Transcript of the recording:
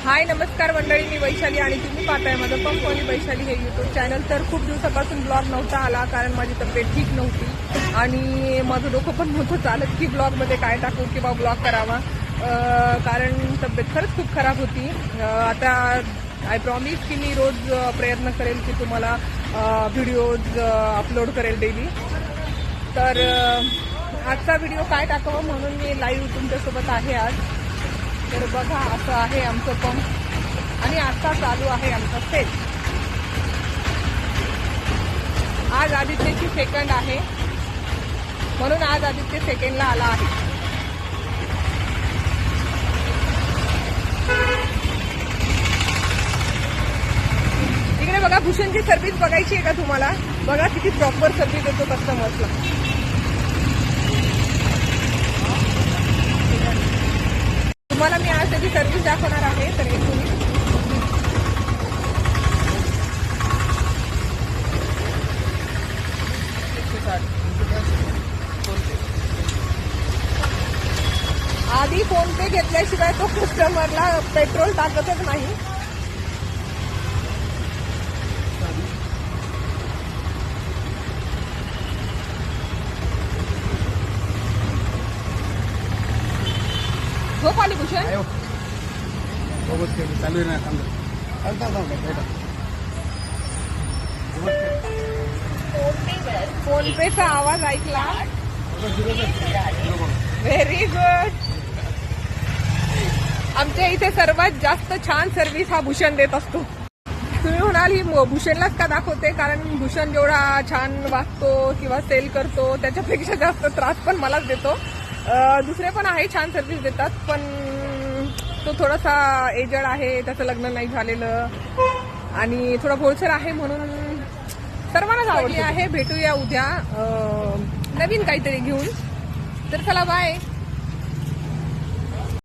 हाय नमस्कार मंडळी, मी वैशाली आणि तुम्ही पाहताय माझं पंपवाली वैशाली हे यूट्यूब चॅनल. तर खूप दिवसापासून ब्लॉग नव्हता आला कारण माझी तब्येत ठीक नव्हती आणि माझं डोकं पण नव्हतं चालत की ब्लॉगमध्ये काय टाकू किंवा ब्लॉग करावा, कारण तब्येत खरंच खूप खराब होती. आता आय प्रॉमिस की मी रोज प्रयत्न करेल की तुम्हाला व्हिडिओज अपलोड करेल डेली. तर आजचा व्हिडिओ काय टाकावा म्हणून मी लाईव्ह तुमच्यासोबत आहे आज. तर बघा, असं आहे आमचं पंप आणि आता चालू आहे आमचा सेल. आज आदित्यची सेकंड आहे म्हणून आज आदित्य सेकंडला आला आहे. इकडे बघा, भूषणची सर्व्हिस बघायची आहे का तुम्हाला? बघा किती प्रॉपर सर्व्हिस देतो कस्टमर्सला. तुम्हाला मी आज त्याची सर्व्हिस दाखवणार आहे. तर तुम्ही आधी फोन पे घेतल्याशिवाय तो कस्टमरला पेट्रोल टाकतच नाही. झोप आली भूषण? चालू आहे फोन पेचा आवाज ऐकला. Very good. आमच्या इथे सर्वात जास्त छान सर्व्हिस हा भूषण देत असतो. तुम्ही म्हणाल ही भूषणलाच का दाखवते, कारण भूषण जेवढा छान वागतो किंवा सेल करतो त्याच्यापेक्षा जास्त त्रास पण मलाच देतो. दुसरे पण आहे छान सर्व्हिस देतात, पण तो थोडासा एजड आहे, त्याचं लग्न नाही झालेलं आणि थोडा भोळसर आहे म्हणून सर्वांनाच आवडली आहे. भेटूया उद्या नवीन काहीतरी घेऊन. तर चला, बाय.